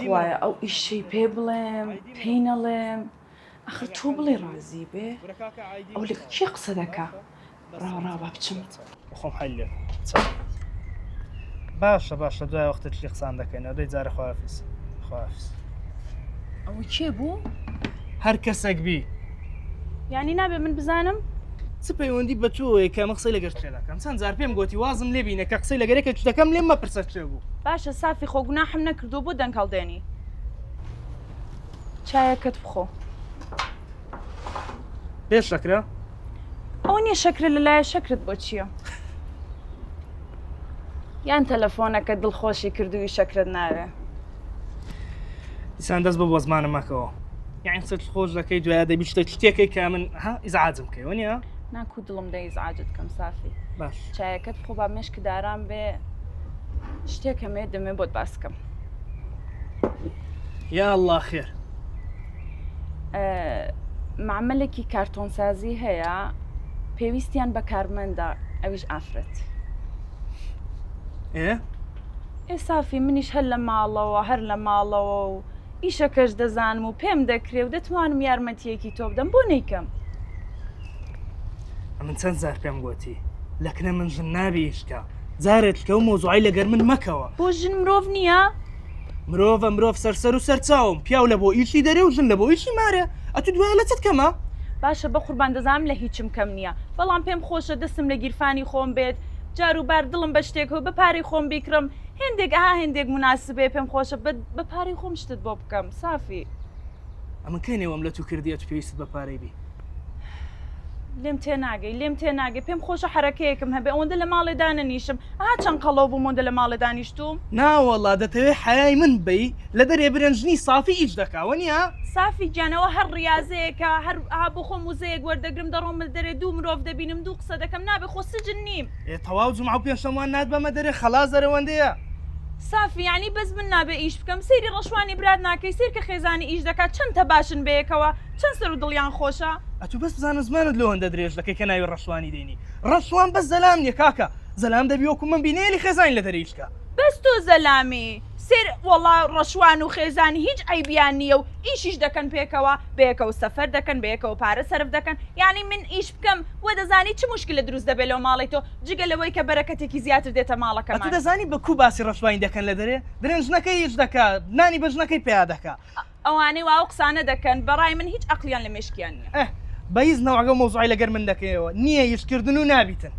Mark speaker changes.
Speaker 1: خوایە ئەو ئیشەی پێ بڵێم پێی نەڵێم ئەخر تۆ بڵێ ڕازی بێ ئەو لە کێ قسە دەکا ڕاوڕا با بچم
Speaker 2: بخۆم حەل لێ باشە دوای وەختت لێ قسان دەکەینەوە دەی جارە خواافیز
Speaker 1: ئەوە کێ بوو؟
Speaker 2: هەر کەسێک بی
Speaker 1: یعنی نابێ من بزانم؟
Speaker 2: چ پەیوەندی بە تۆیە کە ئەمە قسەی لەگەر شتێ دەکەم چەند جار پێم گوتی وازم لێ بینە کە قسەی لەگەرێکە شتەکەم لێم مەپرسە چێ بوو
Speaker 1: باشە سافی خۆ گوناحم نەکردو بۆ دەنگهەڵدێنی چایەکەت بخۆ
Speaker 2: پێش شەکرە؟
Speaker 1: ئەو نییە شەکرە لەلایە شەکرت بۆ چییە؟ یان تەلەفۆنەکە دڵخۆشی کردووی شەکرت ناوێ
Speaker 2: دیسان دەست بە بۆ زمانم مەکەوە یعنی قسەت خۆش دەکەی دوایە دەبی شتێکێک کە من ئیزعاجم کەیوە نییە؟
Speaker 1: ناکوو دڵم دەی ئیزعاجت کەم سافی
Speaker 2: باش
Speaker 1: چایەکەت بخۆ با مێشکی داران بێ شتێک هەمێ دەمێ بۆت باس بکەم
Speaker 2: یا الله خێر
Speaker 1: معمەلێکی کارتۆنسازی هەیە پێویستیان بە کارمەندە ئەویش ئافرەت سافی منیش هەر لە ماڵەوە هەر لە ماڵەوە و ئیشەکەش دەزانم و پێم دەکرێ و دەتوانم یارمەتیەکی تۆ بدەم بۆ نەیکەم
Speaker 2: من چەند زار پێم گوتی لەکنە من ژن نابی ئیشکە جارێت کە و مۆزوعی لەگەر من مەکەوە
Speaker 1: بۆ ژن مرۆڤ نییە؟
Speaker 2: مرۆڤ سەرسەر و سەرچاوم پیاو لە بۆ ئیشی دەرێ و ژن لە بۆ ئیشی مارە ئەتو دوایە لە چت کەمە؟
Speaker 1: باشە بە قوربان دەزانم لە هیچم کەم نییە بەڵام پێم خۆشە دەستم لە گیرفانی خۆم بێت جار و بار دڵم بە شتێکەوە بە پارەی خۆم بیکڕم هێندێک هێندێک مناسبێ پێم خۆشە بە پارەی خۆم شتت بۆ بکەم سافی
Speaker 2: ئەمە کەینەوەم لە تو کردیە تو پێویست بە پارەی بی
Speaker 1: لێم تێ ناگەی پێم خۆشە حرەکەیەکم هەبێ ئەوەندە لە ماڵێ دانەنیشم چەند قەڵەو بووم ئەوەندە لە ماڵێ دانیشتوم
Speaker 2: ناوەڵا دەتەوێت حیای من بی لە دەرێ برنجنی سافی ئیش دەکاوە نییە؟
Speaker 1: سافی گیانەوە هەر ڕاضەیەکە هەر بۆ خۆم وزەیەک وەردەگرم دەڕۆم دەرێ دوو مرۆڤ دەبینم دوو قسە دەکەم نابێ خۆ سجن نیم
Speaker 2: تەواو جومعە و پێشەموان نات بەمە دەرێ خەلاص دەرەوەندەیە
Speaker 1: سافی یعنی بەس من نابێ ئیش بکەم سەیری ڕەشوانی برات ناکەی سیر کە خێزانی ئیش دەکات چەند تە باشن بەیەکەوە چەند سەر و دڵیان خۆشە
Speaker 2: ئەتو بەس بزانە زمانت لەوەندە درێژ دەکەی کە ناوی ڕەشوانی دێنی ڕەشوان بەس زەلام نییە کاکە زەلام دەبی وەکو من بینێلی خێزانی لە دەرەیشکە
Speaker 1: بەس تۆ زەلامی سێر وەڵا ڕەشوان و خێزانی هیچ عیبیان نییە و ئیشیش دەکەن پێکەوە بەیەکەوە سەفەر دەکەن بەیەکەوە پارە سەرف دەکەن یعنی من ئیش بکەم وە دەزانی چ مشکلە دروست دەبێت لەو ماڵی تۆ جگە لەوەی کە بەرەکەتێکی زیاتر دێتە ماڵەکەمان
Speaker 2: ئەتو دەزانی بە کوو باسی ڕەشوانی دەکەن لە دەرێ درێژنەکەی هیچ دەکات نانی بەژنەکەی پێیا دەکات
Speaker 1: ئەوانەی واو قسانە دەکەن بەڕای من هیچ عەقلیان لە مێشکیان نییە
Speaker 2: بەهیز نەوەگە مۆزوعی لەگەر من دەکەیەوە نییە یشکردن و نابیتن